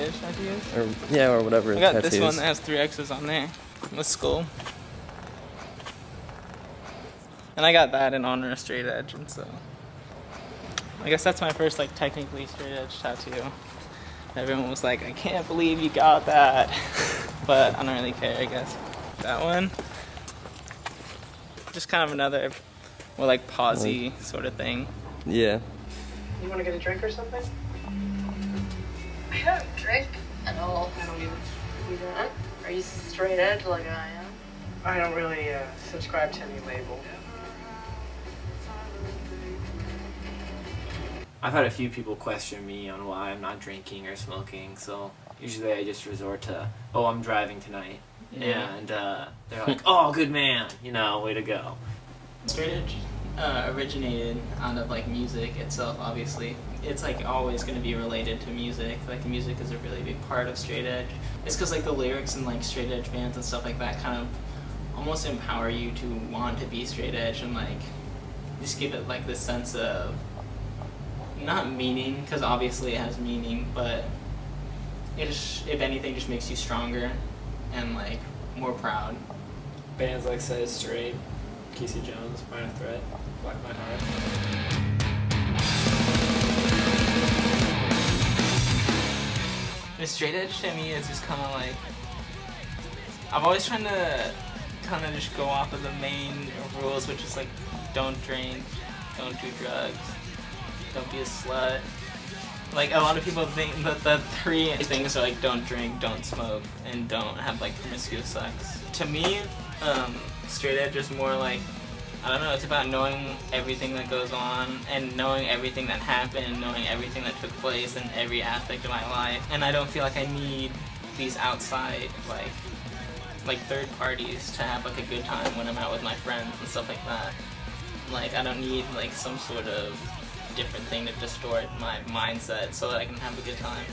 edge tattoos? Or, yeah, or whatever. I got tattoos. this one that has 3 X's on there. The skull. And I got that in honor of straight edge, and so I guess that's my first like technically straight edge tattoo. Everyone was like, I can't believe you got that. But I don't really care, I guess. That one, just kind of another more like posy sort of thing. Yeah. You want to get a drink or something? I don't drink at all. I don't either. You don't? Are you straight edge like I am? I don't really subscribe to any label. I've had a few people question me on why I'm not drinking or smoking, so usually I just resort to, oh, I'm driving tonight. Yeah. And they're like, oh, good man, you know, way to go. Straight edge originated out of like music itself, obviously. It's like always going to be related to music. Like music is a really big part of straight edge. It's because like the lyrics and like straight edge bands and stuff like that kind of almost empower you to want to be straight edge and like just give it like this sense of not meaning, because obviously it has meaning, but it just, if anything, just makes you stronger and like more proud. Bands like Set It Straight, Casey Jones, Minor Threat, Black My Heart. The straight edge to me is just kind of like, I've always trying to kind of just go off of the main rules, which is like don't drink, don't do drugs, don't be a slut. Like a lot of people think that the 3 things are like don't drink, don't smoke, and don't have like promiscuous sex. To me, straight edge is more like, I don't know, it's about knowing everything that goes on and knowing everything that happened, knowing everything that took place in every aspect of my life. And I don't feel like I need these outside like third parties to have like a good time when I'm out with my friends and stuff like that. Like I don't need like some sort of different thing to distort my mindset so that I can have a good time.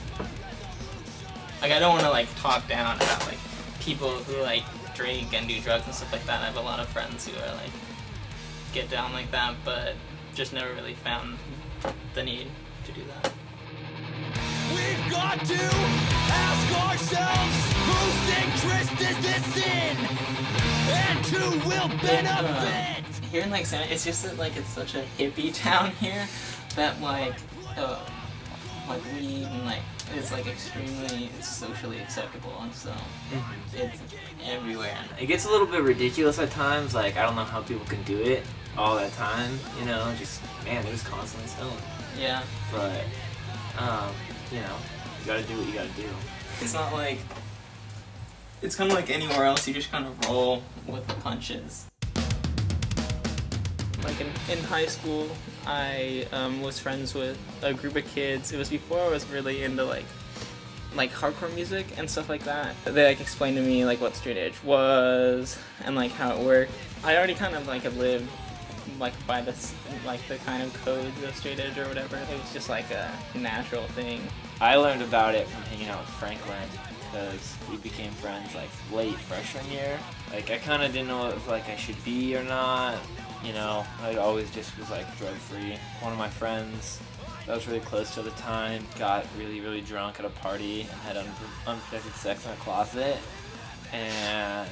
Like I don't want to like talk down about like people who like drink and do drugs and stuff like that. I have a lot of friends who are like get down like that, but just never really found the need to do that. We've got to ask ourselves whose interest is this in and who will benefit. Here in like San, it's just that like it's such a hippie town here that like weed and like it's like extremely socially acceptable, and so it's everywhere. It gets a little bit ridiculous at times, like I don't know how people can do it all that time, you know, just, man, they're just constantly stoned. Yeah. But, you know, you gotta do what you gotta do. It's not like, it's kind of like anywhere else, you just kind of roll with the punches. Like in high school, I was friends with a group of kids. It was before I was really into like hardcore music and stuff like that. They like explained to me like what straight edge was and like how it worked. I already kind of like had lived like by this like the kind of codes of straight edge or whatever. It was just like a natural thing. I learned about it from hanging out with Franklin, because we became friends like late freshman year. Like I kind of didn't know if like I should be or not. You know, I always just was like drug free. One of my friends that I was really close to at the time got really drunk at a party and had unprotected sex in a closet. And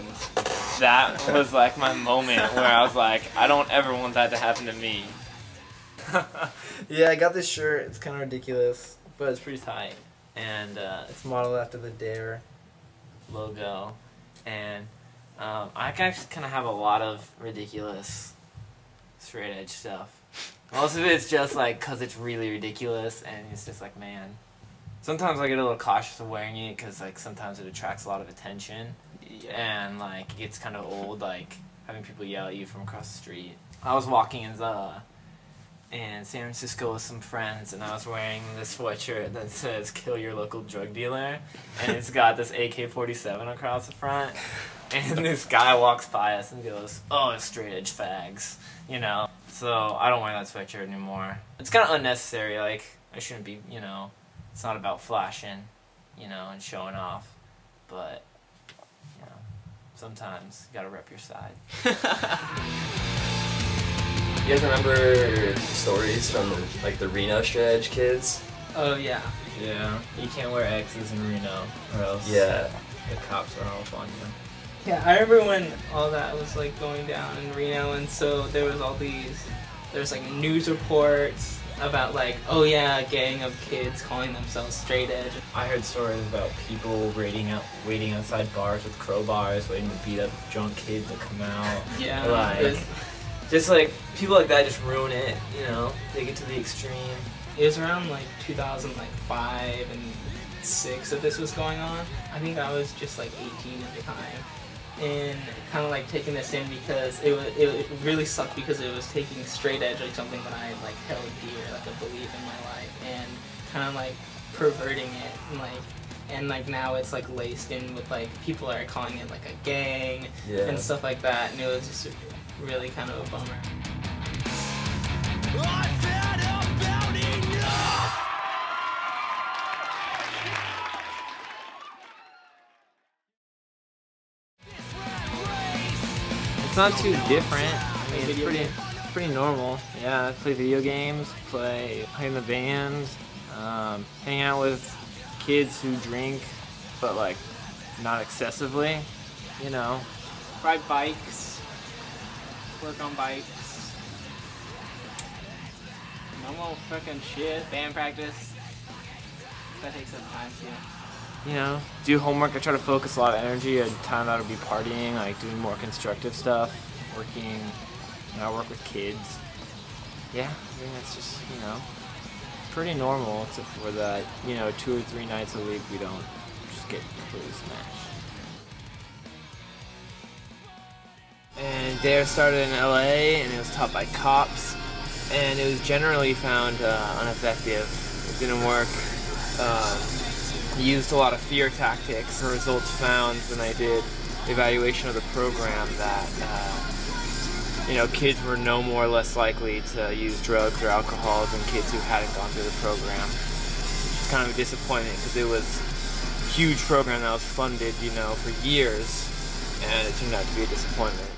that was like my moment where I was like, I don't ever want that to happen to me. Yeah, I got this shirt. It's kind of ridiculous, But it's pretty tight. And it's modeled after the Dare logo. And I actually kind of have a lot of ridiculous straight edge stuff. Most of it's just like because it's really ridiculous, and it's just like, man. Sometimes I get a little cautious of wearing it because like sometimes it attracts a lot of attention, and like it gets kind of old, like having people yell at you from across the street. I was walking in San Francisco with some friends, and I was wearing this sweatshirt that says "Kill your local drug dealer," and it's got this AK-47 across the front. And this guy walks by us and goes, "Oh, it's straight edge fags," you know. So I don't wear that sweatshirt anymore. It's kind of unnecessary. Like I shouldn't be, you know. It's not about flashing, you know, and showing off. But you know, sometimes you gotta rep your side. You guys remember stories from like the Reno straight edge kids? Oh yeah. Yeah. You can't wear X's in Reno, or else Yeah. the cops are all up on you. Yeah, I remember when all that was like going down in Reno, and so there was like news reports about like, oh yeah, a gang of kids calling themselves straight edge. I heard stories about people waiting outside bars with crowbars, waiting to beat up drunk kids that come out. Yeah, Like, just like people like that just ruin it, you know? Take it to the extreme. it was around like 2005 and 6 that this was going on. I think I was just like 18 at the time, and kind of like taking this in because it really sucked because it was taking straight edge, like something that I like held dear, like a belief in my life, and kind of like perverting it, and like now it's like laced in with like people are calling it like a gang and stuff like that, and it was just really kind of a bummer. I've had about enough. It's not too different. I mean, it's pretty normal. Yeah, I play video games, play in the band, hang out with kids who drink, but like not excessively, you know. Ride bikes, work on bikes, normal fucking shit, band practice. That takes some time too. You know, do homework. I try to focus a lot of energy and time out to be partying, like doing more constructive stuff, working. You know, I work with kids. Yeah, I mean that's just, you know, pretty normal, except for that, you know, 2 or 3 nights a week we don't just get completely smashed. And DARE started in LA, and it was taught by cops, and it was generally found ineffective. It didn't work. Used a lot of fear tactics. The results found when I did evaluation of the program that you know, kids were no more or less likely to use drugs or alcohol than kids who hadn't gone through the program. Which is kind of a disappointment because it was a huge program that was funded, you know, for years, and it turned out to be a disappointment.